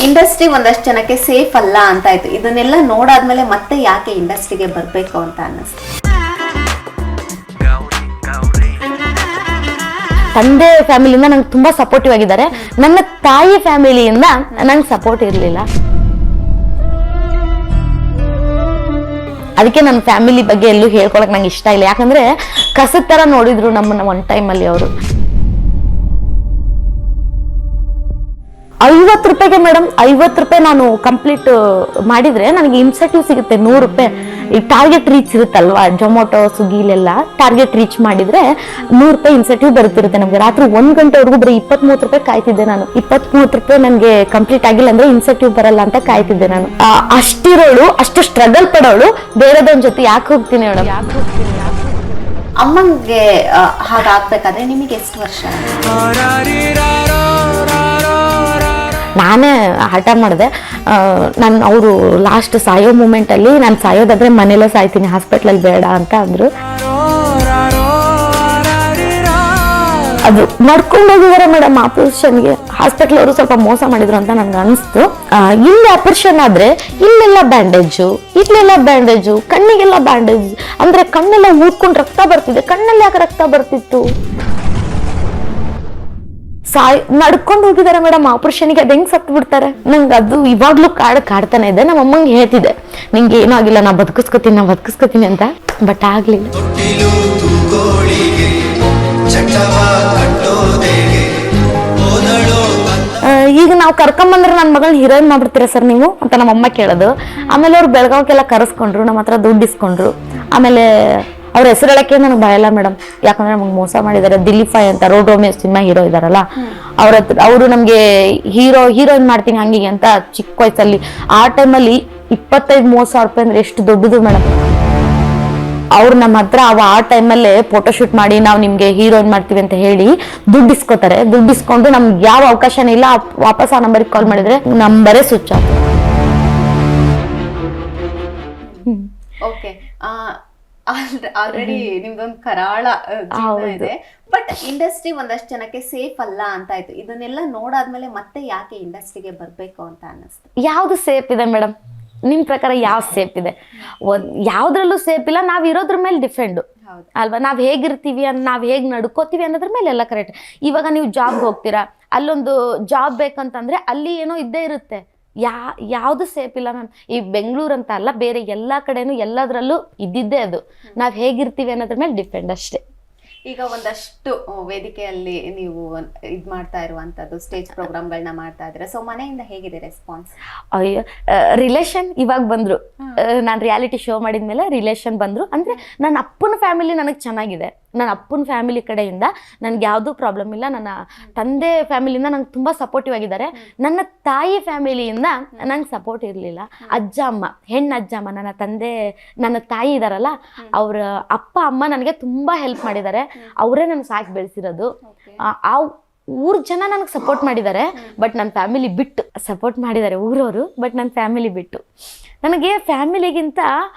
Industry ಒಂದಷ್ಟು ಜನಕ್ಕೆ safe ಅಲ್ಲ ಅಂತ ಆಯ್ತು. ಇದನ್ನೆಲ್ಲ ನೋಡಾದ್ಮೇಲೆ ಮತ್ತೆ ಯಾಕೆ ಇಂಡಸ್ಟ್ರಿಗೆ ಬರ್ಬೇಕು ಅಂತ ಅನ್ನಿಸ್ತು? ತಂದೆ ಫ್ಯಾಮಿಲಿಯಿಂದ ನಂಗೆ ತುಂಬಾ ಸಪೋರ್ಟಿವ್ ಆಗಿದ್ದಾರೆ. ನನ್ನ ತಾಯಿ ಫ್ಯಾಮಿಲಿಯಿಂದ ನಂಗೆ ಸಪೋರ್ಟ್ ಇರಲಿಲ್ಲ. ಅದಕ್ಕೆ ನನ್ನ ಫ್ಯಾಮಿಲಿ ಬಗ್ಗೆ ಎಲ್ಲೂ ಹೇಳ್ಕೊಳಕ್ ನಂಗೆ ಇಷ್ಟ ಇಲ್ಲ. ಯಾಕಂದ್ರೆ ಕಸದ ತರ ನೋಡಿದ್ರು ನಮ್ಮನ್ನ ಒನ್ ಟೈಮ್ ಅಲ್ಲಿ ಅವರು. 50 ರೂಪಾಯಿಗೆ ಮೇಡಮ್, 50 ರೂಪಾಯಿ ನಾನು ಕಂಪ್ಲೀಟ್ ಮಾಡಿದ್ರೆ ನನಗೆ ಇನ್ಸೆಂಟಿವ್ ಸಿಗುತ್ತೆ 100 ರೂಪಾಯಿ. ಈ ಟಾರ್ಗೆಟ್ ರೀಚ್ ಇರುತ್ತಲ್ವಾ, ಜೊಮೊಟೊ ಸ್ವಿಗ್ಗಿಲೆಲ್ಲ ಟಾರ್ಗೆಟ್ ರೀಚ್ ಮಾಡಿದ್ರೆ 100 ರೂಪಾಯಿ ಇನ್ಸೆಂಟಿವ್ ಬರುತ್ತಿರುತ್ತೆ ನಮ್ಗೆ. ರಾತ್ರಿ 1 ಗಂಟೆವರೆಗೂ ಬರೀ 23 ರೂಪಾಯಿ ಕಾಯ್ತಿದ್ದೆ ನಾನು. 23 ರೂಪಾಯಿ ನನಗೆ ಕಂಪ್ಲೀಟ್ ಆಗಿಲ್ಲ ಅಂದ್ರೆ ಇನ್ಸೆಂಟಿವ್ ಬರಲ್ಲ ಅಂತ ಕಾಯ್ತಿದ್ದೆ ನಾನು. ಅಷ್ಟಿರೋಳು, ಅಷ್ಟು ಸ್ಟ್ರಗಲ್ ಪಡೋಳು ಬೇರೆದೊಂದ್ ಜೊತೆ ಯಾಕೆ ಹೋಗ್ತೀನಿ ಮೇಡಮ್? ಅಮ್ಮಂಗೆ ಹಾಗಾಗ್ಬೇಕಾದ್ರೆ ನಿಮಗೆ ಎಷ್ಟು ವರ್ಷ? ನಾನೇ ಹಠ ಮಾಡಿದೆ. ಅವರು ಲಾಸ್ಟ್ ಸಾಯೋ ಮೂಮೆಂಟಲ್ಲಿ ನಾನು ಸಾಯೋದಾದ್ರೆ ಮನೇಲೇ ಸಾಯ್ತೀನಿ, ಹಾಸ್ಪಿಟ್ಲಲ್ಲಿ ಬೇಡ ಅಂತ ಅಂದರು. ಅದು ನಡ್ಕೊಂಡು ಹೋಗಿದ್ದಾರೆ ಮೇಡಮ್ ಆಪರೇಷನ್ಗೆ. ಹಾಸ್ಪಿಟ್ಲ್ ಅವರು ಸ್ವಲ್ಪ ಮೋಸ ಮಾಡಿದ್ರು ಅಂತ ನನ್ಗೆ ಅನಿಸ್ತು. ಇಲ್ಲಿ ಆಪರೇಷನ್ ಆದ್ರೆ ಇಲ್ಲೆಲ್ಲ ಬ್ಯಾಂಡೇಜು, ಇಲ್ಲೆಲ್ಲ ಬ್ಯಾಂಡೇಜು, ಕಣ್ಣಿಗೆಲ್ಲ ಬ್ಯಾಂಡೇಜ್. ಅಂದ್ರೆ ಕಣ್ಣೆಲ್ಲ ಊದ್ಕೊಂಡು ರಕ್ತ ಬರ್ತಿದೆ. ಕಣ್ಣಲ್ಲಿ ಯಾಕೆ ರಕ್ತ ಬರ್ತಿತ್ತು? ನಡ್ಕೊಂಡು ಹೋಗಿದ್ದಾರೆ ಮೇಡಮ್ ಆಪರೇಷನ್ಗೆ. ಅದ್ ಹೆಂಗ್ ಸತ್ತು ಬಿಡ್ತಾರೆ? ನಂಗೆ ಅದು ಇವಾಗ್ಲೂ ಕಾಡ್ತಾನೆ ಇದೆ. ನಮ್ಮ ಅಮ್ಮಂಗೆ ಹೇಳ್ತಿದ್ದೆ, ನಿಂಗೆ ಏನೂ ಆಗಿಲ್ಲ, ನಾ ಬದುಕಿಸ್ಕೊತೀನಿ ಅಂತ. ಬಟ್ ಆಗ್ಲಿಲ್ಲ. ಈಗ ನಾವು ಕರ್ಕೊಂಬಂದ್ರೆ ನನ್ನ ಮಗಳನ್ನ ಹೀರೋಯಿನ್ ಮಾಡ್ಬಿಡ್ತೀರಾ ಸರ್ ನೀವು ಅಂತ ನಮ್ಮ ಅಮ್ಮ ಕೇಳೋದು. ಆಮೇಲೆ ಅವ್ರು ಬೆಳಗಾವಕ್ಕೆಲ್ಲ ಕರೆಸ್ಕೊಂಡ್ರು, ನಮ್ಮ ಹತ್ರ ದುಡ್ಡು ಇಸ್ಕೊಂಡ್ರು. ಆಮೇಲೆ ಅವ್ರ ಹೆಸರು ಹೇಳಕ್ಕೆ ನನಗೆ ಭಯಲ್ಲ ಮೇಡಮ್, ಯಾಕಂದ್ರೆ ನಮ್ಗೆ ಮೋಸ ಮಾಡಿದ್ದಾರೆ. ದಿಲೀಪ್ ಅಂತ ರೋಡ್ ರೋಮಿಯೋ ಸಿನಿಮಾ ಹೀರೋ ಇದಾರಲ್ಲ, ಅವರು ನಮ್ಗೆ ಹೀರೋಯಿನ್ ಮಾಡ್ತೀನಿ ಹಂಗಿಗೆ ಅಂತ ಚಿಕ್ಕ ವಯಸ್ಸಲ್ಲಿ, ಆ ಟೈಮಲ್ಲಿ 25-30 ಸಾವಿರ ರೂಪಾಯಿ ಅಂದ್ರೆ ಎಷ್ಟು ದೊಡ್ಡದು ಮೇಡಮ್. ಅವ್ರು ನಮ್ಮ ಹತ್ರ ಆ ಟೈಮಲ್ಲೇ ಫೋಟೋ ಶೂಟ್ ಮಾಡಿ ನಾವು ನಿಮ್ಗೆ ಹೀರೋಯಿನ್ ಮಾಡ್ತೀವಿ ಅಂತ ಹೇಳಿ ದುಡ್ಡು ಇಸ್ಕೋತಾರೆ. ದುಡ್ಡು ಇಸ್ಕೊಂಡು ನಮ್ಗೆ ಯಾವ ಅವಕಾಶನೇ ಇಲ್ಲ. ವಾಪಸ್ ಆ ನಂಬರ್ಗೆ ಕಾಲ್ ಮಾಡಿದ್ರೆ ನಂಬರೇ ಸ್ವಿಚ್ ಆಫ್. ಓಕೆ, ಆಲ್ರೆಡಿ ನಿಮ್ದೊಂದು ಕರಾಳ ಜೀವನ ಇದೆ. ಬಟ್ ಇಂಡಸ್ಟ್ರಿ ಒಂದಷ್ಟು ಜನಕ್ಕೆ ಸೇಫ್ ಅಲ್ಲ ಅಂತ ಆಯ್ತು. ಇದನ್ನೆಲ್ಲ ನೋಡಾದ್ಮೇಲೆ ಮತ್ತೆ ಯಾಕೆ ಇಂಡಸ್ಟ್ರಿಗೆ ಬರ್ಬೇಕು ಅಂತ ಅನ್ನಿಸ್ತು? ಯಾವ್ದು ಸೇಫ್ ಇದೆ ಮೇಡಮ್ ನಿಮ್ ಪ್ರಕಾರ? ಯಾವ ಸೇಫ್ ಇದೆ? ಯಾವ್ದ್ರಲ್ಲೂ ಸೇಫ್ ಇಲ್ಲ. ನಾವ್ ಇರೋದ್ರ ಮೇಲೆ ಡಿಪೆಂಡ್ ಅಲ್ವಾ? ನಾವ್ ಹೇಗಿರ್ತೀವಿ, ನಾವ್ ಹೇಗ್ ನಡ್ಕೋತೀವಿ ಅನ್ನೋದ್ರ ಮೇಲೆ ಎಲ್ಲ ಕರೆಕ್ಟ್. ಇವಾಗ ನೀವು ಜಾಬ್ಗೆ ಹೋಗ್ತೀರಾ, ಅಲ್ಲೊಂದು ಜಾಬ್ ಬೇಕಂತಂದ್ರೆ ಅಲ್ಲಿ ಏನೋ ಇದ್ದೇ ಇರುತ್ತೆ. ಯಾವುದು ಸೇಫ್ ಇಲ್ಲ ಮ್ಯಾಮ್. ಈ ಬೆಂಗಳೂರು ಅಂತ ಅಲ್ಲ, ಬೇರೆ ಎಲ್ಲಾ ಕಡೆನೂ ಎಲ್ಲದ್ರಲ್ಲೂ ಇದ್ದಿದ್ದೇ ಅದು. ನಾವ್ ಹೇಗಿರ್ತೀವಿ ಅನ್ನೋದ್ರ ಮೇಲೆ ಡಿಪೆಂಡ್ ಅಷ್ಟೇ. ಈಗ ಒಂದಷ್ಟು ವೇದಿಕೆಯಲ್ಲಿ ನೀವು ಇದ್ ಮಾಡ್ತಾ ಇರುವಂತದ್ದು, ಸ್ಟೇಜ್ ಪ್ರೋಗ್ರಾಮ್ಗಳನ್ನ ಮಾಡ್ತಾ ಇದ್ರೆ, ಸೊ ಮನೆಯಿಂದ ಹೇಗಿದೆ ರೆಸ್ಪಾನ್ಸ್? ಅಯ್ಯೋ, ರಿಲೇಷನ್ ಇವಾಗ ಬಂದ್ರು. ನಾನು ರಿಯಾಲಿಟಿ ಶೋ ಮಾಡಿದ್ಮೇಲೆ ರಿಲೇಷನ್ ಬಂದ್ರು. ಅಂದ್ರೆ ನನ್ನ ಅಪ್ಪನ ಫ್ಯಾಮಿಲಿ ನನಗೆ ಚೆನ್ನಾಗಿದೆ. ನನ್ನ ಅಪ್ಪನ ಫ್ಯಾಮಿಲಿ ಕಡೆಯಿಂದ ನನ್ಗೆ ಯಾವುದೂ ಪ್ರಾಬ್ಲಮ್ ಇಲ್ಲ. ನನ್ನ ತಂದೆ ಫ್ಯಾಮಿಲಿಯಿಂದ ನಂಗೆ ತುಂಬ ಸಪೋರ್ಟಿವ್ ಆಗಿದ್ದಾರೆ. ನನ್ನ ತಾಯಿ ಫ್ಯಾಮಿಲಿಯಿಂದ ನಂಗೆ ಸಪೋರ್ಟ್ ಇರಲಿಲ್ಲ. ಅಜ್ಜ ಅಮ್ಮ, ಹೆಣ್ಣು ಅಜ್ಜ ಅಮ್ಮ, ನನ್ನ ತಾಯಿ ಇದ್ದಾರಲ್ಲ, ಅವ್ರ ಅಪ್ಪ ಅಮ್ಮ ನನಗೆ ತುಂಬ ಹೆಲ್ಪ್ ಮಾಡಿದ್ದಾರೆ. ಅವರೇ ನನಗೆ ಸಾಕಿ ಬೆಳೆಸಿರೋದು. ಆ ಊರ್ ಜನ ನನಗೆ ಸಪೋರ್ಟ್ ಮಾಡಿದ್ದಾರೆ. ಬಟ್ ನನ್ನ ಫ್ಯಾಮಿಲಿ ಬಿಟ್ಟು ಸಪೋರ್ಟ್ ಮಾಡಿದ್ದಾರೆ ಊರವರು. ಬಟ್ ನನ್ನ ಫ್ಯಾಮಿಲಿ ಬಿಟ್ಟು ನನಗೆ ಫ್ಯಾಮಿಲಿಗಿಂತ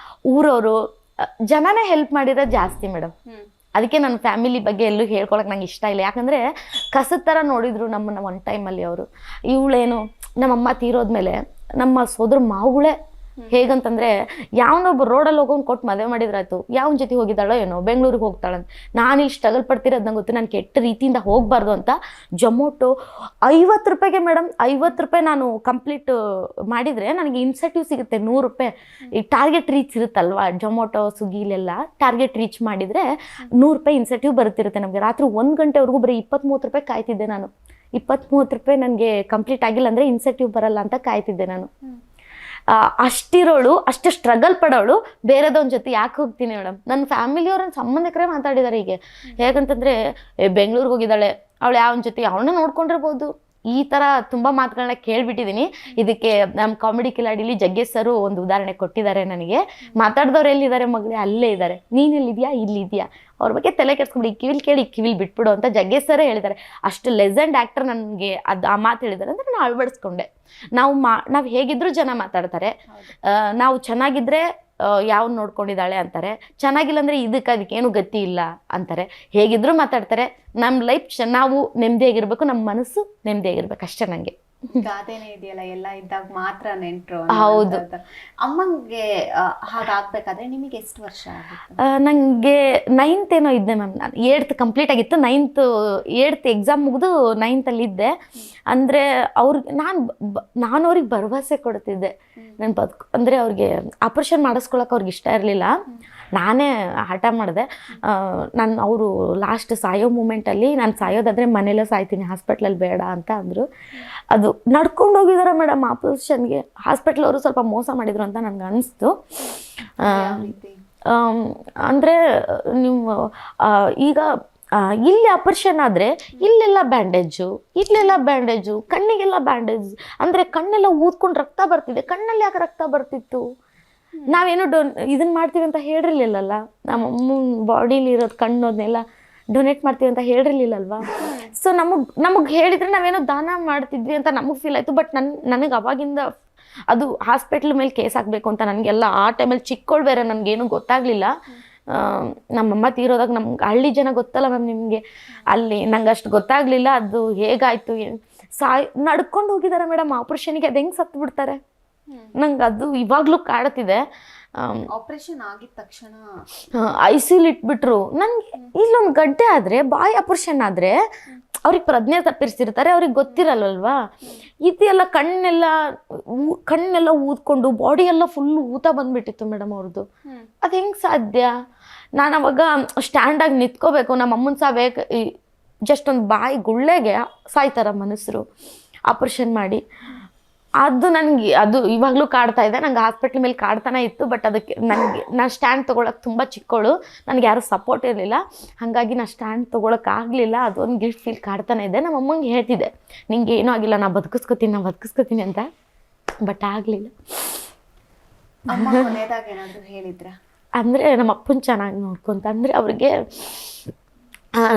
ಊರವರು ಜನನೇ ಹೆಲ್ಪ್ ಮಾಡಿರೋದು ಜಾಸ್ತಿ ಮೇಡಮ್. ಅದಕ್ಕೆ ನನ್ನ ಫ್ಯಾಮಿಲಿ ಬಗ್ಗೆ ಎಲ್ಲೂ ಹೇಳ್ಕೊಳಕ್ ನಂಗೆ ಇಷ್ಟ ಇಲ್ಲ. ಯಾಕಂದ್ರೆ ಕಸದ ಥರ ನೋಡಿದ್ರು ನಮ್ಮನ್ನ ಒನ್ ಟೈಮಲ್ಲಿ ಅವರು. ಇವಳೇನು ನಮ್ಮಮ್ಮ ತೀರೋದ್ಮೇಲೆ ನಮ್ಮ ಸೋದರ ಮಾವುಗಳೇ ಹೇಗಂತಂದ್ರೆ, ಯಾವನೊಬ್ಬ ರೋಡಲ್ಲಿ ಹೋಗೋನ್ ಕೊಟ್ಟು ಮದುವೆ ಮಾಡಿದ್ರಾಯ್ತು, ಯಾವನ ಜೊತೆ ಹೋಗಿದ್ದಾಳೋ ಏನೋ, ಬೆಂಗಳೂರಿಗೆ ಹೋಗ್ತಾಳಂತ. ನಾನು ಇಲ್ಲಿ ಸ್ಟ್ರಗಲ್ ಪಡ್ತಿರೋದು ನಂಗೆ ಗೊತ್ತು. ನಾನು ಕೆಟ್ಟ ರೀತಿಯಿಂದ ಹೋಗಬಾರ್ದು ಅಂತ ಜೊಮೊಟೊ 50 ರೂಪಾಯಿಗೆ ಮೇಡಮ್, 50 ರೂಪಾಯಿ ನಾನು ಕಂಪ್ಲೀಟ್ ಮಾಡಿದರೆ ನನಗೆ ಇನ್ಸೆಂಟಿವ್ ಸಿಗುತ್ತೆ 100 ರೂಪಾಯಿ. ಈ ಟಾರ್ಗೆಟ್ ರೀಚ್ ಇರುತ್ತಲ್ವಾ, ಜೊಮೊಟೊ ಸ್ವಿಗ್ಗಿಲೆಲ್ಲ ಟಾರ್ಗೆಟ್ ರೀಚ್ ಮಾಡಿದರೆ 100 ರೂಪಾಯಿ ಇನ್ಸೆಂಟಿವ್ ಬರುತ್ತಿರುತ್ತೆ ನಮಗೆ. ರಾತ್ರಿ 1 ಗಂಟೆವರೆಗೂ ಬರೀ 23 ರೂಪಾಯಿ ಕಾಯ್ತಿದ್ದೆ ನಾನು. 23 ರೂಪಾಯಿ ನನಗೆ ಕಂಪ್ಲೀಟ್ ಆಗಿಲ್ಲ ಅಂದರೆ ಇನ್ಸೆಂಟಿವ್ ಬರಲ್ಲ ಅಂತ ಕಾಯ್ತಿದ್ದೆ ನಾನು. ಅಷ್ಟಿರೋಳು, ಅಷ್ಟು ಸ್ಟ್ರಗಲ್ ಪಡೋಳು ಬೇರೆದೊಂದ್ ಜೊತೆ ಯಾಕೆ ಹೋಗ್ತೀನಿ ಮೇಡಮ್? ನನ್ನ ಫ್ಯಾಮಿಲಿಯವ್ರನ್ನ ಸಂಬಂಧಿಕರೇ ಮಾತಾಡಿದ್ದಾರೆ. ಹೀಗೆ ಹೇಗಂತಂದ್ರೆ, ಬೆಂಗಳೂರಿಗೆ ಹೋಗಿದ್ದಾಳೆ, ಅವಳು ಯಾವನ ಜೊತೆ ಅವಳನ್ನ ನೋಡ್ಕೊಂಡಿರ್ಬೋದು. ಈ ಥರ ತುಂಬ ಮಾತುಗಳನ್ನ ಕೇಳ್ಬಿಟ್ಟಿದ್ದೀನಿ. ಇದಕ್ಕೆ ನಮ್ಮ ಕಾಮಿಡಿ ಕಿಲಾಡಿಲಿ ಜಗ್ಗೇಶ್ ಸರು ಒಂದು ಉದಾಹರಣೆ ಕೊಟ್ಟಿದ್ದಾರೆ ನನಗೆ. ಮಾತಾಡಿದವ್ರು ಎಲ್ಲಿದ್ದಾರೆ ಮಗಳೇ? ಅಲ್ಲೇ ಇದ್ದಾರೆ. ನೀನೆಲ್ಲಿದ್ಯಾ? ಇಲ್ಲಿದ್ಯಾ? ಅವ್ರ ಬಗ್ಗೆ ತಲೆ ಕೆಡ್ಸ್ಕೊಂಡು ಕಿವಿಲ್ ಕೇಳಿ ಕಿವಿಲ್ ಬಿಟ್ಬಿಡು ಅಂತ ಜಗ್ಗೇಶ್ ಸರೇ ಹೇಳಿದ್ದಾರೆ. ಅಷ್ಟು ಲೆಜೆಂಡ್ ಆ್ಯಕ್ಟರ್ ನನಗೆ ಆ ಮಾತು ಹೇಳಿದ್ದಾರೆ ಅಂದರೆ ನಾನು ಅಳವಡಿಸ್ಕೊಂಡೆ. ನಾವು ಹೇಗಿದ್ರು ಜನ ಮಾತಾಡ್ತಾರೆ. ನಾವು ಚೆನ್ನಾಗಿದ್ರೆ ಯಾವ್ದು ನೋಡ್ಕೊಂಡಿದ್ದಾಳೆ ಅಂತಾರೆ, ಚೆನ್ನಾಗಿಲ್ಲ ಅಂದರೆ ಅದಕ್ಕೇನು ಗತಿ ಇಲ್ಲ ಅಂತಾರೆ. ಹೇಗಿದ್ರು ಮಾತಾಡ್ತಾರೆ. ನಮ್ಮ ಲೈಫ್ ನಾವು ನೆಮ್ಮದಿಯಾಗಿರ್ಬೇಕು, ನಮ್ಮ ಮನಸ್ಸು ನೆಮ್ಮದಿಯಾಗಿರ್ಬೇಕು ಅಷ್ಟೇ ನನಗೆ. ಗಾದೆನೇ ಇದೆಯಲ್ಲ, ಎಲ್ಲ ಇದ್ದಾಗ ಮಾತ್ರ ನೆಂಟ್ರು. ಹೌದು. ಅಮ್ಮಂಗೆ ಹಾಗಾಗ್ಬೇಕಾದ್ರೆ ನಿಮಗೆ ಎಷ್ಟು ವರ್ಷ ಆಗಿತ್ತು? ನನಗೆ 9th ಏನೋ ಇದ್ದೆ ಮ್ಯಾಮ್. ನಾನು 8th ಕಂಪ್ಲೀಟ್ ಆಗಿತ್ತು. 8th ಎಕ್ಸಾಮ್ ಮುಗಿದು 9th ಅಲ್ಲಿ ಇದ್ದೆ. ಅಂದರೆ ಅವ್ರಿಗೆ ನಾನು ಅವ್ರಿಗೆ ಭರವಸೆ ಕೊಡ್ತಿದ್ದೆ ನನ್ನ ಬದುಕು. ಅಂದರೆ ಅವ್ರಿಗೆ ಆಪ್ರೇಷನ್ ಮಾಡಿಸ್ಕೊಳಕ್ಕೆ ಅವ್ರಿಗೆ ಇಷ್ಟ ಇರಲಿಲ್ಲ. ನಾನೇ ಹಠ ಮಾಡಿದೆ. ಅವರು ಲಾಸ್ಟ್ ಸಾಯೋ ಮೂಮೆಂಟಲ್ಲಿ ನಾನು ಸಾಯೋದಾದರೆ ಮನೇಲೇ ಸಾಯ್ತೀನಿ, ಹಾಸ್ಪಿಟ್ಲಲ್ಲಿ ಬೇಡ ಅಂತ ಅಂದರು. ಅದು ನಡ್ಕೊಂಡು ಹೋಗಿದ್ದಾರೆ ಮೇಡಮ್ ಆಪರೇಷನ್ಗೆ. ಹಾಸ್ಪಿಟ್ಲ್ ಅವರು ಸ್ವಲ್ಪ ಮೋಸ ಮಾಡಿದರು ಅಂತ ನನಗೆ ಅನಿಸ್ತು. ಅಂದರೆ ನೀವು ಈಗ ಇಲ್ಲಿ ಆಪರೇಷನ್ ಆದರೆ ಇಲ್ಲೆಲ್ಲ ಬ್ಯಾಂಡೇಜು, ಕಣ್ಣಿಗೆಲ್ಲ ಬ್ಯಾಂಡೇಜ್. ಅಂದರೆ ಕಣ್ಣೆಲ್ಲ ಊದ್ಕೊಂಡು ರಕ್ತ ಬರ್ತಿದೆ. ಕಣ್ಣಲ್ಲಿ ಯಾಕೆ ರಕ್ತ ಬರ್ತಿತ್ತು? ನಾವೇನು ಇದನ್ನು ಮಾಡ್ತೀವಿ ಅಂತ ಹೇಳಿರಲಿಲ್ಲಲ್ಲ. ನಮ್ಮ ಬಾಡಿಲಿ ಇರೋದು ಕಣ್ಣೋದನ್ನೆಲ್ಲ ಡೊನೇಟ್ ಮಾಡ್ತೀವಿ ಅಂತ ಹೇಳಿರಲಿಲ್ಲಲ್ವಾ. ಸೊ ನಮಗೆ ಹೇಳಿದರೆ ನಾವೇನೋ ದಾನ ಮಾಡ್ತಿದ್ವಿ ಅಂತ ನಮಗೆ ಫೀಲ್ ಆಯಿತು. ಬಟ್ ನನಗೆ ಅವಾಗಿಂದ ಅದು ಹಾಸ್ಪಿಟ್ಲ್ ಮೇಲೆ ಕೇಸ್ ಹಾಕಬೇಕು ಅಂತ ನನಗೆಲ್ಲ ಆ ಟೈಮಲ್ಲಿ ಚಿಕ್ಕವಳು ಬೇರೆ, ನನಗೇನು ಗೊತ್ತಾಗಲಿಲ್ಲ. ನಮ್ಮಮ್ಮ ತೀರೋದಾಗ ನಮ್ಗೆ ಹಳ್ಳಿ ಜನ ಗೊತ್ತಲ್ಲ ಮ್ಯಾಮ್ ನಿಮಗೆ, ಅಲ್ಲಿ ನಂಗೆ ಅಷ್ಟು ಗೊತ್ತಾಗಲಿಲ್ಲ ಅದು ಹೇಗಾಯಿತು. ನಡ್ಕೊಂಡು ಹೋಗಿದ್ದಾರೆ ಮೇಡಮ್ ಆಪ್ರೇಷನ್ಗೆ. ಅದು ಹೆಂಗೆ ಸತ್ತು ಬಿಡ್ತಾರೆ? ನಂಗೆ ಅದು ಇವಾಗಲೂ ಕಾಡ್ತಿದೆ. ಆಪರೇಷನ್ ಆಗಿದ ತಕ್ಷಣ ICU ಇಟ್ಬಿಟ್ರು. ನನಗೆ ಇಲ್ಲೊಂದು ಗಡ್ಡೆ ಆದರೆ, ಬಾಯಿ ಆಪರೇಷನ್ ಆದರೆ ಅವ್ರಿಗೆ ಪ್ರಜ್ಞೆ ತಪ್ಪಿರ್ಸಿರ್ತಾರೆ, ಅವ್ರಿಗೆ ಗೊತ್ತಿರಲ್ವಲ್ವಾ. ಇದೆಲ್ಲ ಕಣ್ಣೆಲ್ಲ ಊದ್ಕೊಂಡು ಬಾಡಿ ಎಲ್ಲ ಫುಲ್ ಊತ ಬಂದ್ಬಿಟ್ಟಿತ್ತು ಮೇಡಮ್ ಅವ್ರದ್ದು. ಅದು ಹೆಂಗೆ ಸಾಧ್ಯ? ನಾನು ಅವಾಗ ಸ್ಟ್ಯಾಂಡಾಗಿ ನಿಂತ್ಕೋಬೇಕು. ನಮ್ಮ ಅಮ್ಮನ ಸಾಬೇಕು ಜಸ್ಟ್ ಒಂದು ಬಾಯಿ ಗುಳ್ಳೆಗೆ ಸಾಯ್ತಾರ ಮನುಷ್ಯರು ಆಪ್ರೇಷನ್ ಮಾಡಿ. ಅದು ಇವಾಗಲೂ ಕಾಡ್ತಾ ಇದೆ. ನಂಗೆ ಹಾಸ್ಪಿಟ್ಲ್ ಮೇಲೆ ಕಾಡ್ತಾನೆ ಇತ್ತು. ಬಟ್ ಅದಕ್ಕೆ ನಾನು ಸ್ಟ್ಯಾಂಡ್ ತೊಗೊಳಕ್ಕೆ ತುಂಬ ಚಿಕ್ಕವಳು, ನನಗೆ ಯಾರೂ ಸಪೋರ್ಟ್ ಇರಲಿಲ್ಲ. ಹಾಗಾಗಿ ನಾನು ಸ್ಟ್ಯಾಂಡ್ ತೊಗೊಳಕ್ಕಾಗಲಿಲ್ಲ. ಅದೊಂದು ಗಿಲ್ಟ್ ಫೀಲ್ ಕಾಡ್ತಾನೆ ಇದೆ. ನಮ್ಮ ಅಮ್ಮಂಗೆ ಹೇಳ್ತಿದ್ದೆ, ನಿಂಗೆ ಏನೂ ಆಗಿಲ್ಲ, ನಾನು ಬದುಕಿಸ್ಕೊತೀನಿ ಅಂತ. ಬಟ್ ಆಗಲಿಲ್ಲ. ಅಮ್ಮ ಕೊನೆಯದಾಗ ಏನಾದರೂ ಹೇಳಿದ್ರ? ಅಂದರೆ ನಮ್ಮ ಅಪ್ಪನ ಚೆನ್ನಾಗಿ ನೋಡ್ಕೊಂತ. ಅಂದರೆ ಅವ್ರಿಗೆ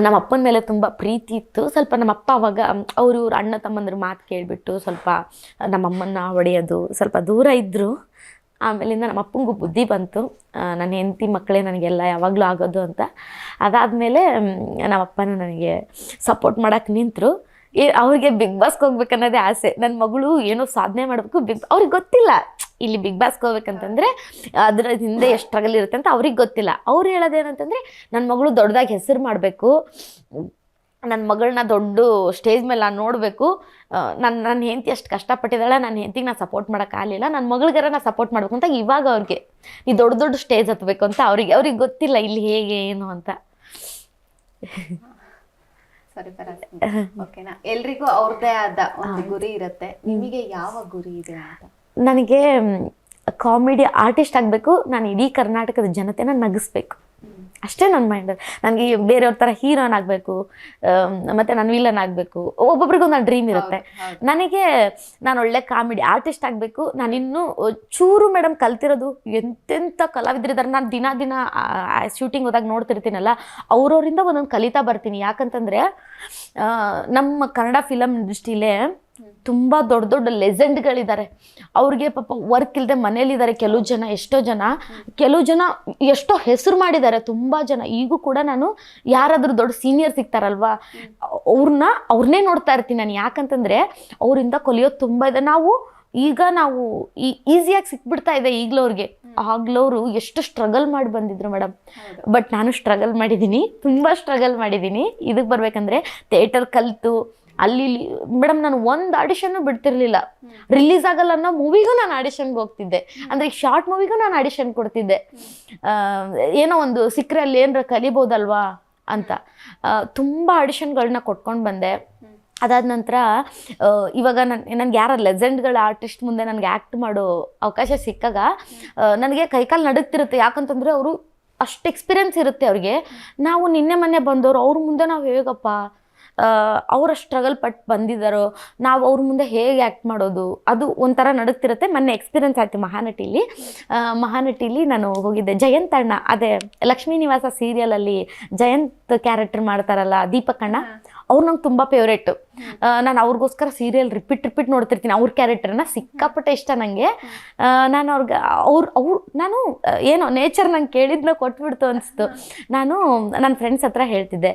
ನಮ್ಮ ಅಪ್ಪನ ಮೇಲೆ ತುಂಬ ಪ್ರೀತಿ ಇತ್ತು. ಸ್ವಲ್ಪ ನಮ್ಮಪ್ಪ ಅವಾಗ ಅವ್ರ ಅಣ್ಣ ತಮ್ಮಂದ್ರ ಮಾತು ಕೇಳಿಬಿಟ್ಟು ಸ್ವಲ್ಪ ನಮ್ಮಮ್ಮನ್ನ ಹೊಡೆಯೋದು, ಸ್ವಲ್ಪ ದೂರ ಇದ್ದರು. ಆಮೇಲಿಂದ ನಮ್ಮ ಅಪ್ಪಂಗೂ ಬುದ್ಧಿ ಬಂತು, ನನ್ನ ಹೆಂಡತಿ ಮಕ್ಕಳೇ ನನಗೆಲ್ಲ ಯಾವಾಗಲೂ ಆಗೋದು ಅಂತ. ಅದಾದಮೇಲೆ ನಮ್ಮಪ್ಪನ ನನಗೆ ಸಪೋರ್ಟ್ ಮಾಡೋಕ್ಕೆ ನಿಂತರು. ಅವ್ರಿಗೆ ಬಿಗ್ ಬಾಸ್ಗೆ ಹೋಗ್ಬೇಕನ್ನೋದೇ ಆಸೆ. ನನ್ನ ಮಗಳು ಏನೋ ಸಾಧನೆ ಮಾಡಬೇಕು, ಅವ್ರಿಗೆ ಗೊತ್ತಿಲ್ಲ ಇಲ್ಲಿ ಬಿಗ್ ಬಾಸ್ಗೆ ಹೋಗ್ಬೇಕಂತಂದರೆ ಅದರ ಹಿಂದೆ ಎಷ್ಟು ಸ್ಟ್ರಗಲ್ ಇರುತ್ತೆ ಅಂತ ಅವ್ರಿಗೆ ಗೊತ್ತಿಲ್ಲ. ಅವ್ರು ಹೇಳೋದೇನಂತಂದರೆ ನನ್ನ ಮಗಳು ದೊಡ್ಡದಾಗಿ ಹೆಸರು ಮಾಡಬೇಕು, ನನ್ನ ಮಗಳನ್ನ ದೊಡ್ಡ ಸ್ಟೇಜ್ ಮೇಲೆ ನಾನು ನೋಡಬೇಕು. ನನ್ನ ಹೆಂಡತಿ ಅಷ್ಟು ಕಷ್ಟಪಟ್ಟಿದ್ದಾಳೆ, ನನ್ನ ಹೆಂಡತಿಗೆ ನಾನು ಸಪೋರ್ಟ್ ಮಾಡೋಕ್ಕಾಗಲಿಲ್ಲ, ನನ್ನ ಮಗಳಿಗಾರ ನಾನು ಸಪೋರ್ಟ್ ಮಾಡಬೇಕು ಅಂತ ಇವಾಗ ಅವ್ರಿಗೆ ನೀ ದೊಡ್ಡ ಸ್ಟೇಜ್ ಹತ್ತಬೇಕು ಅಂತ ಅವ್ರಿಗೆ ಗೊತ್ತಿಲ್ಲ ಇಲ್ಲಿ ಹೇಗೆ ಏನು ಅಂತ. ಸರಿ ಓಕೆನಾ. ಎಲ್ರಿಗೂ ಅವ್ರದ್ದೇ ಆದ ಒಂದು ಗುರಿ ಇರುತ್ತೆ. ನಿಮಗೆ ಯಾವ ಗುರಿ ಇದೆ ಅಂತ? ನನಗೆ ಕಾಮಿಡಿ ಆರ್ಟಿಸ್ಟ್ ಆಗಬೇಕು. ನಾನು ಇಡೀ ಕರ್ನಾಟಕದ ಜನತೆನ ನಗಿಸ್ಬೇಕು, ಅಷ್ಟೇ ನನ್ನ ಮೈಂಡ್. ನನಗೆ ಬೇರೆಯವ್ರ ಥರ ಹೀರೋನ್ ಆಗಬೇಕು, ಮತ್ತು ನಾನು ವಿಲನ್ ಆಗಬೇಕು. ಒಬ್ಬೊಬ್ರಿಗೂ ಒಂದು ಡ್ರೀಮ್ ಇರುತ್ತೆ. ನನಗೆ ನಾನು ಒಳ್ಳೆ ಕಾಮಿಡಿ ಆರ್ಟಿಸ್ಟ್ ಆಗಬೇಕು. ನಾನಿನ್ನೂ ಚೂರು ಮೇಡಮ್ ಕಲ್ತಿರೋದು ಎಂತೆಂಥ ಕಲಾವಿದರಿದ್ದಾರೆ. ನಾನು ದಿನ ಶೂಟಿಂಗ್ ಹೋದಾಗ ನೋಡ್ತಿರ್ತೀನಲ್ಲ, ಅವ್ರವರಿಂದ ಒಂದೊಂದು ಕಲಿತಾ ಬರ್ತೀನಿ. ಯಾಕಂತಂದರೆ ನಮ್ಮ ಕನ್ನಡ ಫಿಲಮ್ ಇಂಡಸ್ಟ್ರಿಲೇ ತುಂಬ ದೊಡ್ಡ ಲೆಜೆಂಡ್ಗಳಿದ್ದಾರೆ. ಅವ್ರಿಗೆ ಪಾಪ ವರ್ಕ್ ಇಲ್ಲದೆ ಮನೇಲಿದ್ದಾರೆ ಕೆಲವು ಜನ ಎಷ್ಟೋ ಹೆಸರು ಮಾಡಿದ್ದಾರೆ ತುಂಬ ಜನ. ಈಗೂ ಕೂಡ ನಾನು ಯಾರಾದರೂ ದೊಡ್ಡ ಸೀನಿಯರ್ ಸಿಗ್ತಾರಲ್ವಾ, ಅವ್ರನ್ನೇ ನೋಡ್ತಾ ಇರ್ತೀನಿ ನಾನು. ಯಾಕಂತಂದರೆ ಅವರಿಂದ ಕಲಿಯೋದು ತುಂಬ ಇದೆ. ನಾವು ಈಸಿಯಾಗಿ ಸಿಕ್ಬಿಡ್ತಾ ಇದೆ ಈಗ್ಲವ್ರಿಗೆ. ಆಗ್ಲವ್ರು ಎಷ್ಟು ಸ್ಟ್ರಗಲ್ ಮಾಡಿ ಬಂದಿದ್ರು ಮೇಡಮ್. ಬಟ್ ನಾನು ಸ್ಟ್ರಗಲ್ ಮಾಡಿದ್ದೀನಿ, ತುಂಬ ಸ್ಟ್ರಗಲ್ ಮಾಡಿದ್ದೀನಿ. ಇದಕ್ಕೆ ಬರ್ಬೇಕಂದ್ರೆ ಥಿಯೇಟರ್ ಕಲಿತು ಅಲ್ಲಿ ಮೇಡಮ್ ನಾನು ಒಂದು ಆಡಿಷನ್ನು ಬಿಡ್ತಿರ್ಲಿಲ್ಲ. ರಿಲೀಸ್ ಆಗಲ್ಲ ಅನ್ನೋ ಮೂವಿಗೂ ನಾನು ಆಡಿಷನ್ಗೆ ಹೋಗ್ತಿದ್ದೆ. ಅಂದರೆ ಶಾರ್ಟ್ ಮೂವಿಗೂ ನಾನು ಆಡಿಷನ್ ಕೊಡ್ತಿದ್ದೆ. ಏನೋ ಒಂದು ಸಿಕ್ಕರೆ ಅಲ್ಲಿ ಏನರ ಕಲಿಬೋದಲ್ವಾ ಅಂತ ತುಂಬ ಆಡಿಷನ್ಗಳನ್ನ ಕೊಟ್ಕೊಂಡು ಬಂದೆ. ಅದಾದ ನಂತರ ಇವಾಗ ನನಗೆ ಯಾರ ಲೆಜೆಂಡ್ಗಳ ಆರ್ಟಿಸ್ಟ್ ಮುಂದೆ ನನಗೆ ಆ್ಯಕ್ಟ್ ಮಾಡೋ ಅವಕಾಶ ಸಿಕ್ಕಾಗ ನನಗೆ ಕೈಕಾಲು ನಡುಗ್ತಿರುತ್ತೆ. ಯಾಕಂತಂದರೆ ಅವರು ಅಷ್ಟು ಎಕ್ಸ್ಪೀರಿಯನ್ಸ್ ಇರುತ್ತೆ ಅವ್ರಿಗೆ. ನಾವು ನಿನ್ನೆ ಮೊನ್ನೆ ಬಂದವರು, ಅವ್ರ ಮುಂದೆ ನಾವು ಹೇಗಪ್ಪ ಅವರ ಸ್ಟ್ರಗಲ್ ಪಟ್ಟು ಬಂದಿದ್ದಾರೋ, ನಾವು ಅವ್ರ ಮುಂದೆ ಹೇಗೆ ಆ್ಯಕ್ಟ್ ಮಾಡೋದು, ಅದು ಒಂಥರ ನಡುಗ್ತಿರುತ್ತೆ. ಮೊನ್ನೆ ಎಕ್ಸ್ಪೀರಿಯನ್ಸ್ ಆಯಿತು ಮಹಾನಟಿಲಿ ನಾನು ಹೋಗಿದ್ದೆ. ಜಯಂತ್ ಅಣ್ಣ, ಅದೇ ಲಕ್ಷ್ಮೀ ನಿವಾಸ ಸೀರಿಯಲಲ್ಲಿ ಜಯಂತ್ ಕ್ಯಾರೆಕ್ಟರ್ ಮಾಡ್ತಾರಲ್ಲ ದೀಪಕ್ ಅಣ್ಣ, ಅವ್ರು ನಂಗೆ ತುಂಬ ಫೇವ್ರೇಟು. ನಾನು ಅವ್ರಿಗೋಸ್ಕರ ಸೀರಿಯಲ್ ರಿಪೀಟ್ ನೋಡ್ತಿರ್ತೀನಿ. ಅವ್ರ ಕ್ಯಾರೆಕ್ಟರ್ನ ಸಿಕ್ಕಾಪಟ್ಟೆ ಇಷ್ಟ ನನಗೆ. ನಾನು ನಾನು ಏನೋ ನೇಚರ್ ನಂಗೆ ಕೇಳಿದ್ನ ಕೊಟ್ಬಿಡ್ತು ಅನಿಸ್ತು. ನಾನು ನನ್ನ ಫ್ರೆಂಡ್ಸ್ ಹತ್ರ ಹೇಳ್ತಿದ್ದೆ,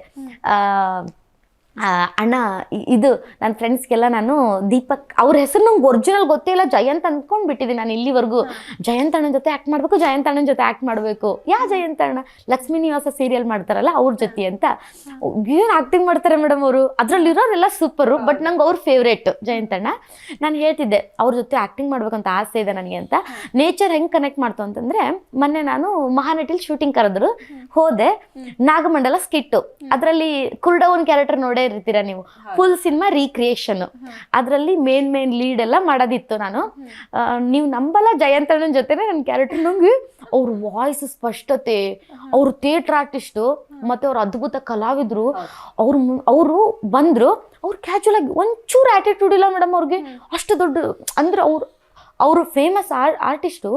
ಅಣ್ಣ ಇದು ನನ್ನ ಫ್ರೆಂಡ್ಸ್ಗೆಲ್ಲ ನಾನು ದೀಪಕ್ ಅವ್ರ ಹೆಸರು ನಂಗೆ ಒರಿಜಿನಲ್ ಗೊತ್ತೇ ಇಲ್ಲ, ಜಯಂತ್ ಅಂದ್ಕೊಂಡು ಬಿಟ್ಟಿದ್ದೀನಿ ನಾನು ಇಲ್ಲಿವರೆಗೂ. ಜಯಂತ್ ಅಣ್ಣನ ಜೊತೆ ಆ್ಯಕ್ಟ್ ಮಾಡಬೇಕು, ಜಯಂತ್ ಅಣ್ಣನ ಜೊತೆ ಆ್ಯಕ್ಟ್ ಮಾಡಬೇಕು. ಜಯಂತ್ ಅಣ್ಣ ಲಕ್ಷ್ಮೀ ನಿವಾಸ ಸೀರಿಯಲ್ ಮಾಡ್ತಾರಲ್ಲ ಅವ್ರ ಜೊತೆ ಅಂತ. ಏನು ಆ್ಯಕ್ಟಿಂಗ್ ಮಾಡ್ತಾರೆ ಮೇಡಮ್ ಅವರು, ಅದರಲ್ಲಿರೋರೆಲ್ಲ ಸೂಪರು. ಬಟ್ ನಂಗೆ ಅವ್ರ ಫೇವ್ರೇಟ್ ಜಯಂತ್ ಅಣ್ಣ. ನಾನು ಹೇಳ್ತಿದ್ದೆ ಅವ್ರ ಜೊತೆ ಆ್ಯಕ್ಟಿಂಗ್ ಮಾಡ್ಬೇಕಂತ ಆಸೆ ಇದೆ ನನಗೆ ಅಂತ. ನೇಚರ್ ಹೆಂಗೆ ಕನೆಕ್ಟ್ ಮಾಡ್ತು ಅಂತಂದರೆ, ಮೊನ್ನೆ ನಾನು ಮಹಾನಟಿಲಿ ಶೂಟಿಂಗ್ ಕರೆದ್ರು, ಹೋದೆ. ನಾಗಮಂಡಲ ಸ್ಕಿಟ್ಟು, ಅದರಲ್ಲಿ ಕುರುಡವನ್ ಕ್ಯಾರೆಕ್ಟರ್ ನೋಡೇ ಇರ್ತೀರಾ ನೀವು, ಫುಲ್ ಸಿನಿಮಾ ರೀಕ್ರಿಯೇಷನ್. ಅದರಲ್ಲಿ ಮೇನ್ ಲೀಡ್ ಎಲ್ಲ ಮಾಡೋದಿತ್ತು ನಾನು. ನೀವು ನಂಬಲ್ಲ, ಜಯಂತ್ ಅಣ್ಣನ ಜೊತೆನೆ ನನ್ನ ಕ್ಯಾರೆಕ್ಟರ್. ನಂಗೆ ಅವ್ರ ವಾಯ್ಸ್ ಸ್ಪಷ್ಟತೆ, ಅವ್ರು ಥಿಯೇಟರ್ ಆರ್ಟಿಸ್ಟು ಮತ್ತು ಅವ್ರ ಅದ್ಭುತ ಕಲಾವಿದರು. ಅವರು ಬಂದರು, ಅವ್ರು ಕ್ಯಾಜುವಲ್ ಆಗಿ ಒಂಚೂರು ಆ್ಯಟಿಟ್ಯೂಡ್ ಇಲ್ಲ ಮೇಡಮ್ ಅವ್ರಿಗೆ. ಅಷ್ಟು ದೊಡ್ಡ ಅಂದ್ರೆ ಅವರು ಫೇಮಸ್ ಆರ್ಟಿಸ್ಟು,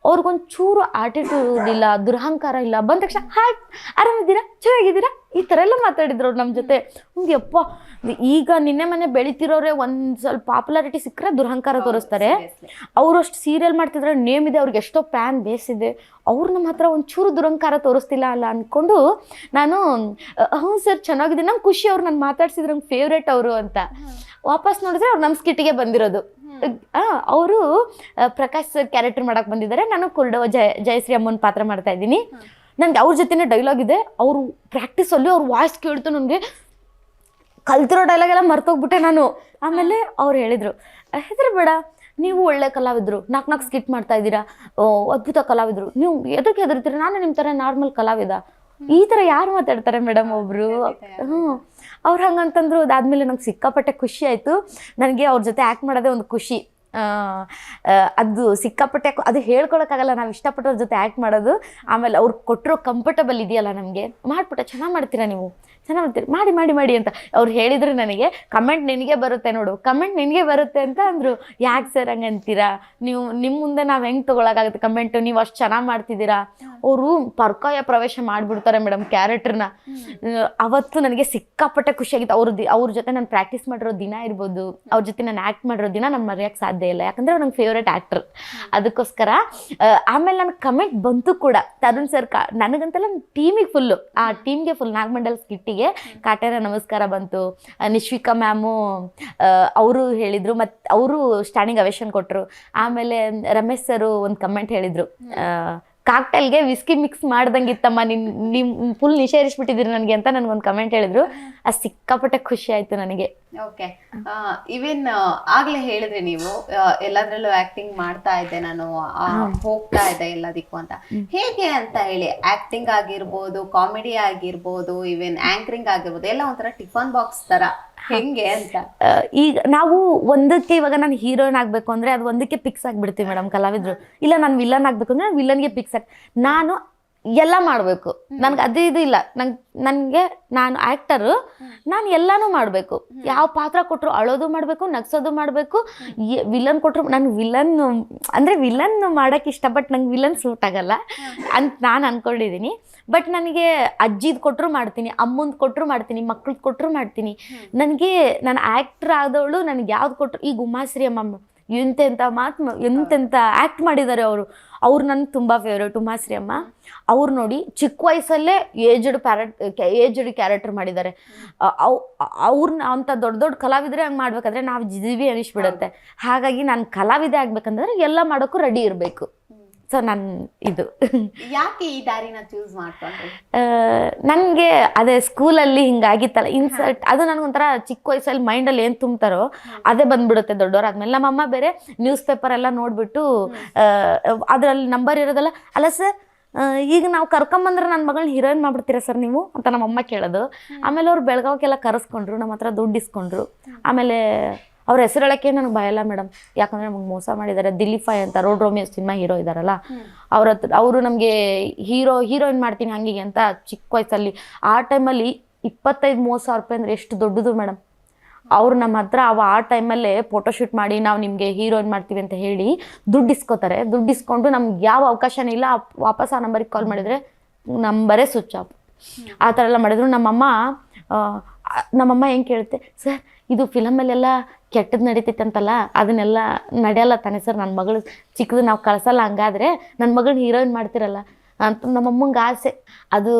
ಅವ್ರಿಗೊಂಚೂರು ಆಟಿಟ್ಯೂಡ್ ಇಲ್ಲ, ದುರಹಂಕಾರ ಇಲ್ಲ. ಬಂದ ತಕ್ಷಣ ಹಾಯ್ ಆರಾಮಿದ್ದೀರಾ, ಚೆನ್ನಾಗಿದ್ದೀರಾ, ಈ ಥರ ಎಲ್ಲ ಮಾತಾಡಿದ್ರು ಅವ್ರು ನಮ್ಮ ಜೊತೆ. ಹಂಗೆ ಅಪ್ಪ, ಈಗ ನಿನ್ನೆ ಮನೆ ಬೆಳಿತಿರೋರೆ ಒಂದು ಸ್ವಲ್ಪ ಪಾಪ್ಯುಲಾರಿಟಿ ಸಿಕ್ಕರೆ ದುರಹಂಕಾರ ತೋರಿಸ್ತಾರೆ. ಅವರು ಅಷ್ಟು ಸೀರಿಯಲ್ ಮಾಡ್ತಿದ್ರೆ ನೇಮ್ ಇದೆ, ಅವ್ರಿಗೆ ಎಷ್ಟೋ ಪ್ಯಾನ್ ಬೇಸ್ ಇದೆ. ಅವ್ರು ನಮ್ಮ ಹತ್ರ ಒಂಚೂರು ದುರಹಂಕಾರ ತೋರಿಸ್ತಿಲ್ಲ ಅಲ್ಲ ಅಂದ್ಕೊಂಡು ನಾನು ಹ್ಞೂ ಸರ್ ಚೆನ್ನಾಗಿದೆ, ನಂಗೆ ಖುಷಿ. ಅವ್ರು ನಾನು ಮಾತಾಡ್ಸಿದ್ರು ನಂಗೆ ಫೇವ್ರೇಟ್ ಅವರು ಅಂತ. ವಾಪಸ್ ನೋಡಿದ್ರೆ ಅವ್ರು ನಮ್ಮ ಸ್ಕಿಟ್ಟಿಗೆ ಬಂದಿರೋದು. ಅವರು ಪ್ರಕಾಶ್ ಸರ್ ಕ್ಯಾರೆಕ್ಟರ್ ಮಾಡಕ್ಕೆ ಬಂದಿದ್ದಾರೆ, ನಾನು ಕುರುಡವ ಜಯಶ್ರೀ ಅಮ್ಮನ ಪಾತ್ರ ಮಾಡ್ತಾ ಇದ್ದೀನಿ. ನನಗೆ ಅವ್ರ ಜೊತೆನೇ ಡೈಲಾಗ್ ಇದೆ. ಅವರು ಪ್ರಾಕ್ಟೀಸಲ್ಲಿ ಅವ್ರ ವಾಯ್ಸ್ ಕೇಳ್ತು, ನನಗೆ ಕಲ್ತಿರೋ ಡೈಲಾಗ್ ಎಲ್ಲ ಮರ್ತೋಗ್ಬಿಟ್ಟೆ ನಾನು. ಆಮೇಲೆ ಅವ್ರು ಹೇಳಿದರು, ಹೆದರಬೇಡ, ನೀವು ಒಳ್ಳೆ ಕಲಾವಿದರು, ನಾಲ್ಕು ಸ್ಕಿಟ್ ಮಾಡ್ತಾ ಇದ್ದೀರಾ, ಅದ್ಭುತ ಕಲಾವಿದರು, ನೀವು ಎದಕ್ಕೆ ಹೆದರ್ತೀರ, ನಾನು ನಿಮ್ಮ ಥರ ನಾರ್ಮಲ್ ಕಲಾವಿದ. ಈ ಥರ ಯಾರು ಮಾತಾಡ್ತಾರೆ ಮೇಡಮ್ ಒಬ್ಬರು. ಅವ್ರು ಹಂಗಂತಂದ್ರು. ಅದಾದಮೇಲೆ ನಂಗೆ ಸಿಕ್ಕಾಪಟ್ಟೆ ಖುಷಿ ಆಯಿತು. ನನಗೆ ಅವ್ರ ಜೊತೆ ಆ್ಯಕ್ಟ್ ಮಾಡೋದೇ ಒಂದು ಖುಷಿ. ಅದು ಸಿಕ್ಕಾಪಟ್ಟೆ ಅದು ಹೇಳ್ಕೊಳಕ್ಕಾಗಲ್ಲ, ನಾವು ಇಷ್ಟಪಟ್ಟವ್ರ ಜೊತೆ ಆ್ಯಕ್ಟ್ ಮಾಡೋದು. ಆಮೇಲೆ ಅವ್ರು ಕೊಟ್ಟಿರೋ ಕಂಫರ್ಟಬಲ್ ಇದೆಯಲ್ಲ ನಮಗೆ, ಮಾಡಿಬಿಟ್ಟೆ ಚೆನ್ನಾಗಿ ಮಾಡ್ತೀರಾ ನೀವು, ಚೆನ್ನಾಗಿ ಮಾಡ್ತೀರಿ, ಮಾಡಿ ಮಾಡಿ ಮಾಡಿ ಅಂತ ಅವ್ರು ಹೇಳಿದ್ರು. ನನಗೆ ಕಮೆಂಟ್ ನಿನಗೆ ಬರುತ್ತೆ ನೋಡು, ಕಮೆಂಟ್ ನಿನಗೆ ಬರುತ್ತೆ ಅಂತ ಅಂದರು. ಯಾಕೆ ಸರ್ ಹಂಗೆ ಅಂತೀರಾ, ನೀವು ನಿಮ್ಮ ಮುಂದೆ ನಾವು ಹೆಂಗೆ ತೊಗೊಳಕ್ಕಾಗುತ್ತೆ ಕಮೆಂಟು, ನೀವು ಅಷ್ಟು ಚೆನ್ನಾಗಿ ಮಾಡ್ತಿದ್ದೀರಾ. ಅವರು ಪರ್ಕಾಯ ಪ್ರವೇಶ ಮಾಡಿಬಿಡ್ತಾರೆ ಮೇಡಮ್ ಕ್ಯಾರೆಕ್ಟರ್ನ. ಅವತ್ತು ನನಗೆ ಸಿಕ್ಕಾಪಟ್ಟೆ ಖುಷಿಯಾಗಿತ್ತು. ಅವ್ರ ಜೊತೆ ನಾನು ಪ್ರಾಕ್ಟೀಸ್ ಮಾಡಿರೋ ದಿನ ಇರ್ಬೋದು, ಅವ್ರ ಜೊತೆ ನಾನು ಆ್ಯಕ್ಟ್ ಮಾಡಿರೋ ದಿನ ನಾನು ಮರೆಯೋಕ್ಕೆ ಸಾಧ್ಯ ಇಲ್ಲ, ಯಾಕಂದರೆ ಅವ್ರು ನಂಗೆ ಫೇವ್ರೇಟ್ ಆ್ಯಕ್ಟರ್. ಅದಕ್ಕೋಸ್ಕರ ಆಮೇಲೆ ನನಗೆ ಕಮೆಂಟ್ ಬಂತು ಕೂಡ, ತರುಣ್ ಸರ್ ನನಗಂತಲ್ಲ ಟೀಮಿಗೆ ಫುಲ್ಲು, ಆ ಟೀಮ್ಗೆ ಫುಲ್ ನಾಗಮಂಡಲ ಸ್ಕಿಟ್ಟಿಗೆ ಕಾಟೇರ ನಮಸ್ಕಾರ ಬಂತು. ನಿಶ್ವಿಕಾ ಮ್ಯಾಮು ಅವರು ಹೇಳಿದರು, ಮತ್ತು ಅವರು ಸ್ಟ್ಯಾಂಡಿಂಗ್ ಅವೇಶನ್ ಕೊಟ್ಟರು. ಆಮೇಲೆ ರಮೇಶ್ ಸರು ಒಂದು ಕಮೆಂಟ್ ಹೇಳಿದರು, ಕಾಕ್ಟೈಲ್ಗೆ ವಿಸ್ಕಿ ಮಿಕ್ಸ್ ಮಾಡ್ದಂಗಿತ್ತಮ್ಮ, ನಿಮ್ಮ ಫುಲ್ ನಿಷೇರಿಸ್ಬಿಟ್ಟಿದ್ದೀರಿ ನನಗೆ ಅಂತ ನನಗೊಂದು ಕಮೆಂಟ್ ಹೇಳಿದ್ರು. ಅದು ಸಿಕ್ಕಾಪಟ್ಟೆ ಖುಷಿ ಆಯಿತು ನನಗೆ. ಓಕೆ, ಈವನ್ ಆಗ್ಲೇ ಹೇಳಿದ್ರಿ ನೀವು ಎಲ್ಲದ್ರಲ್ಲೂ ಆಕ್ಟಿಂಗ್ ಮಾಡ್ತಾ ಇದ್ದೆ ನಾನು, ಹೋಗ್ತಾ ಇದ್ದೆ ಎಲ್ಲದಕ್ಕೂ ಅಂತ. ಹೇಗೆ ಅಂತ ಹೇಳಿ, ಆಕ್ಟಿಂಗ್ ಆಗಿರ್ಬೋದು, ಕಾಮಿಡಿ ಆಗಿರ್ಬೋದು, ಈವನ್ ಆಂಕರಿಂಗ್ ಆಗಿರ್ಬೋದು, ಎಲ್ಲ ಒಂಥರ ಟಿಫನ್ ಬಾಕ್ಸ್ ತರ ಹೆಂಗೆ ಅಂತ. ಈಗ ನಾವು ಒಂದಕ್ಕೆ, ಇವಾಗ ನಾನು ಹೀರೋಯಿನ್ ಆಗಬೇಕು ಅಂದರೆ ಅದು ಒಂದಕ್ಕೆ ಫಿಕ್ಸ್ ಆಗಿಬಿಡ್ತೀವಿ ಮೇಡಮ್ ಕಲಾವಿದರು. ಇಲ್ಲ ನಾನು ವಿಲನ್ ಆಗಬೇಕು ಅಂದರೆ ನಾನು ವಿಲನ್ಗೆ ಫಿಕ್ಸ್ ನಾನು ಎಲ್ಲ ಮಾಡಬೇಕು, ನನಗೆ ಅದು ಇದು ಇಲ್ಲ. ನನಗೆ ನಾನು ಆ್ಯಕ್ಟರು, ನಾನು ಎಲ್ಲನೂ ಮಾಡಬೇಕು. ಯಾವ ಪಾತ್ರ ಕೊಟ್ಟರು ಅಳೋದು ಮಾಡಬೇಕು, ನಗ್ಸೋದು ಮಾಡಬೇಕು. ವಿಲನ್ ಕೊಟ್ಟರು ನಾನು ವಿಲನ್ ಮಾಡೋಕ್ಕೆ ಇಷ್ಟ, ಬಟ್ ನಂಗೆ ವಿಲನ್ ಸೂಟ್ ಆಗಲ್ಲ ಅಂತ ನಾನು ಅಂದ್ಕೊಂಡಿದ್ದೀನಿ. ಬಟ್ ನನಗೆ ಅಜ್ಜಿದು ಕೊಟ್ಟರು ಮಾಡ್ತೀನಿ, ಅಮ್ಮಂದು ಕೊಟ್ಟರು ಮಾಡ್ತೀನಿ, ಮಕ್ಳದ್ದು ಕೊಟ್ಟರು ಮಾಡ್ತೀನಿ. ನನಗೆ ನಾನು ಆ್ಯಕ್ಟ್ರ್ ಆದವಳು, ನನಗೆ ಯಾವ್ದು ಕೊಟ್ಟರು, ಈಗ ಉಮಾಶ್ರೀ ಅಮ್ಮ ಎಂತೆಂಥ ಆ್ಯಕ್ಟ್ ಮಾಡಿದ್ದಾರೆ ಅವ್ರು ನನಗೆ ತುಂಬ ಫೇವ್ರೇಟ್. ಉಮಾಶ್ರೀ ಅಮ್ಮ ಅವ್ರು ನೋಡಿ ಚಿಕ್ಕ ವಯಸ್ಸಲ್ಲೇ ಏಜ್ಡ್ ಕ್ಯಾರೆಕ್ಟರ್ ಮಾಡಿದ್ದಾರೆ. ಅವ್ರನ್ನ ಅಂಥ ದೊಡ್ಡ ಕಲಾವಿದರೆ ಹಂಗೆ ಮಾಡ್ಬೇಕಾದ್ರೆ ನಾವು ಜಿವಿ ಅನಿಸ್ಬಿಡುತ್ತೆ. ಹಾಗಾಗಿ ನಾನು ಕಲಾವಿದೆ ಆಗ್ಬೇಕಂದ್ರೆ ಎಲ್ಲ ಮಾಡೋಕ್ಕೂ ರೆಡಿ ಇರಬೇಕು. ಸೊ ನಾನು ಇದು ಯಾಕೆ ಈ ದಾರಿನ ಚೂಸ್ ಮಾಡ್ಕೊಂಡ್ರಿ? ನನಗೆ ಅದೇ ಸ್ಕೂಲಲ್ಲಿ ಹಿಂಗಾಗಿತ್ತಲ್ಲ ಇನ್ಸರ್ಟ್, ಅದು ನನಗೊಂಥರ ಚಿಕ್ಕ ವಯಸ್ಸಲ್ಲಿ ಮೈಂಡಲ್ಲಿ ಏನು ತುಂಬ್ತಾರೋ ಅದೇ ಬಂದ್ಬಿಡುತ್ತೆ ದೊಡ್ಡವರಾದ್ಮೇಲೆ. ನಮ್ಮಮ್ಮ ಬೇರೆ ನ್ಯೂಸ್ ಪೇಪರ್ ಎಲ್ಲ ನೋಡಿಬಿಟ್ಟು ಅದರಲ್ಲಿ ನಂಬರ್ ಇರೋದಲ್ಲ, ಅಲ್ಲ ಸರ್ ಈಗ ನಾವು ಕರ್ಕೊಂಬಂದ್ರೆ ನನ್ನ ಮಗಳನ್ನ ಹೀರೋಯಿನ್ ಮಾಡ್ಬಿಡ್ತೀರಾ ಸರ್ ನೀವು ಅಂತ ನಮ್ಮಮ್ಮ ಕೇಳೋದು. ಆಮೇಲೆ ಅವ್ರು ಬೆಳಗಾವಿಗೆಲ್ಲ ಕರೆಸ್ಕೊಂಡ್ರು, ನಮ್ಮ ಹತ್ರ ದುಡ್ಡು ಇಸ್ಕೊಂಡ್ರು. ಆಮೇಲೆ ಅವ್ರ ಹೆಸರು ಹೇಳೋಕ್ಕೆ ನನಗೆ ಭಯ ಇಲ್ಲ ಮೇಡಮ್, ಯಾಕಂದರೆ ನಮಗೆ ಮೋಸ ಮಾಡಿದ್ದಾರೆ. ದಿಲೀಫೈ ಅಂತ ರೋಡ್ ರೋಮಿಯೋ ಸಿನಿಮಾ ಹೀರೋ ಇದ್ದಾರಲ್ಲ, ಅವರು ನಮಗೆ ಹೀರೋಯಿನ್ ಮಾಡ್ತೀನಿ ಹಂಗಿಗೆ ಅಂತ ಚಿಕ್ಕ ವಯಸ್ಸಲ್ಲಿ. ಆ ಟೈಮಲ್ಲಿ 25-30 ಸಾವಿರ ರೂಪಾಯಿ ಅಂದರೆ ಎಷ್ಟು ದೊಡ್ಡದು ಮೇಡಮ್. ಅವ್ರು ನಮ್ಮ ಹತ್ರ ಆ ಟೈಮಲ್ಲೇ ಫೋಟೋಶೂಟ್ ಮಾಡಿ ನಾವು ನಿಮಗೆ ಹೀರೋಯಿನ್ ಮಾಡ್ತೀವಿ ಅಂತ ಹೇಳಿ ದುಡ್ಡು ಇಸ್ಕೋತಾರೆ. ದುಡ್ಡು ಇಸ್ಕೊಂಡು ನಮ್ಗೆ ಯಾವ ಅವಕಾಶನೇ ಇಲ್ಲ, ವಾಪಸ್ ಆ ನಂಬರಿಗೆ ಕಾಲ್ ಮಾಡಿದರೆ ನಂಬರೇ ಸ್ವಿಚ್ ಆಫ್. ಆ ಥರ ಎಲ್ಲ ಮಾಡಿದ್ರು. ನಮ್ಮಮ್ಮ ಹೆಂಗೆ ಕೇಳುತ್ತೆ, ಸರ್ ಇದು ಫಿಲಮಲ್ಲೆಲ್ಲ ಕೆಟ್ಟದ್ದು ನಡೀತಿತ್ತಂತಲ್ಲ, ಅದನ್ನೆಲ್ಲ ನಡೆಯಲ್ಲ ತಾನೇ ಸರ್, ನನ್ನ ಮಗಳು ಚಿಕ್ಕದು ನಾವು ಕಳ್ಸಲ್ಲ, ಹಂಗಾದರೆ ನನ್ನ ಮಗಳನ್ನ ಹೀರೋಯಿನ್ ಮಾಡ್ತಿರಲ್ಲ. ಅಂತ ನಮ್ಮಮ್ಮಂಗೆ ಆಸೆ. ಅದು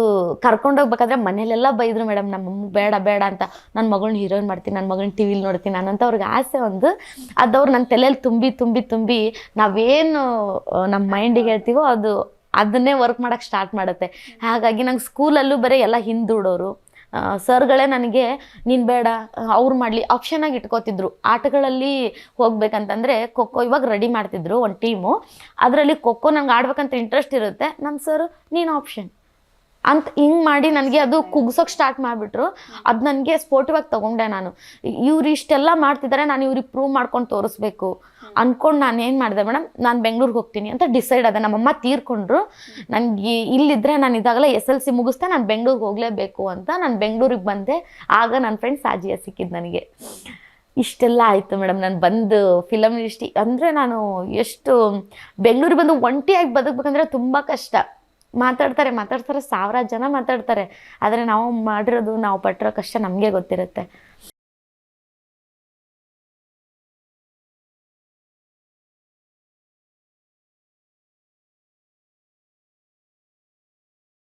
ಕರ್ಕೊಂಡೋಗ್ಬೇಕಾದ್ರೆ ಮನೇಲೆಲ್ಲ ಬೈದರು ಮೇಡಮ್, ನಮ್ಮಮ್ಮ ಬೇಡ ಬೇಡ ಅಂತ. ನನ್ನ ಮಗಳನ್ನ ಹೀರೋಯಿನ್ ಮಾಡ್ತೀನಿ, ನನ್ನ ಮಗಳನ್ನ ಟಿ ವಿಲಿ ನೋಡ್ತೀನಿ ನಾನಂತ ಅವ್ರಿಗೆ ಆಸೆ ಒಂದು. ಅದವ್ರು ನನ್ನ ತಲೆಯಲ್ಲಿ ತುಂಬಿ ತುಂಬಿ ತುಂಬಿ ನಾವೇನು ನಮ್ಮ ಮೈಂಡಿಗೆ ಹೇಳ್ತೀವೋ ಅದನ್ನೇ ವರ್ಕ್ ಮಾಡೋಕ್ಕೆ ಸ್ಟಾರ್ಟ್ ಮಾಡುತ್ತೆ. ಹಾಗಾಗಿ ನಂಗೆ ಸ್ಕೂಲಲ್ಲೂ ಬರೀ ಎಲ್ಲ ಹಿಂದೂಡೋರು ಸರ್ಗಳೇ ನನಗೆ ನೀನು ಬೇಡ ಅವ್ರು ಮಾಡಲಿ ಆಪ್ಷನಾಗಿ ಇಟ್ಕೋತಿದ್ರು. ಆಟಗಳಲ್ಲಿ ಹೋಗ್ಬೇಕಂತಂದರೆ ಖೋಖೋ ಇವಾಗ ರೆಡಿ ಮಾಡ್ತಿದ್ರು ಒಂದು ಟೀಮು, ಅದರಲ್ಲಿ ಖೋಖೋ ನಂಗೆ ಆಡ್ಬೇಕಂತ ಇಂಟ್ರೆಸ್ಟ್ ಇರುತ್ತೆ, ನಮ್ಮ ಸರ್ ನೀನು ಆಪ್ಷನ್ ಅಂತ ಹಿಂಗೆ ಮಾಡಿ ನನಗೆ ಅದು ಕುಗ್ಸೋಕೆ ಸ್ಟಾರ್ಟ್ ಮಾಡಿಬಿಟ್ರು. ಅದು ನನಗೆ ಸ್ಪೋರ್ಟಿವ್ ಆಗಿ ತೊಗೊಂಡೆ ನಾನು. ಇವ್ರು ಇಷ್ಟೆಲ್ಲ ಮಾಡ್ತಿದ್ದಾರೆ, ನಾನು ಇವ್ರಿಗೆ ಪ್ರೂವ್ ಮಾಡ್ಕೊಂಡು ತೋರಿಸ್ಬೇಕು ಅಂದ್ಕೊಂಡು ನಾನು ಏನು ಮಾಡಿದೆ ಮೇಡಮ್, ನಾನು ಬೆಂಗ್ಳೂರಿಗೆ ಹೋಗ್ತೀನಿ ಅಂತ ಡಿಸೈಡ್ ಆದೆ. ನಮ್ಮಮ್ಮ ತೀರ್ಕೊಂಡ್ರು, ನನಗೆ ಇಲ್ಲಿದ್ದರೆ ನಾನು ಇದಾಗಲ್ಲ, SLC ಮುಗಿಸ್ದೆ ನಾನು ಬೆಂಗ್ಳೂರಿಗೆ ಹೋಗಲೇಬೇಕು ಅಂತ ನಾನು ಬೆಂಗಳೂರಿಗೆ ಬಂದೆ. ಆಗ ನನ್ನ ಫ್ರೆಂಡ್ ಸಾಜಿಯಾ ಸಿಕ್ಕಿದ್ದು ನನಗೆ. ಇಷ್ಟೆಲ್ಲ ಆಯಿತು ಮೇಡಮ್. ನಾನು ಬಂದು ಫಿಲಮ್ ಇಂಡಸ್ಟ್ರಿ ಅಂದರೆ ನಾನು ಎಷ್ಟು ಬೆಂಗಳೂರಿಗೆ ಬಂದು ಒಂಟಿಯಾಗಿ ಬದುಕಬೇಕಂದ್ರೆ ತುಂಬ ಕಷ್ಟ. ಮಾತಾಡ್ತಾರೆ 1000 ಜನ ಮಾತಾಡ್ತಾರೆ, ಆದರೆ ನಾವು ಮಾಡಿರೋದು ನಾವು ಪಟ್ಟಿರೋ ಕಷ್ಟ ನಮಗೆ ಗೊತ್ತಿರುತ್ತೆ.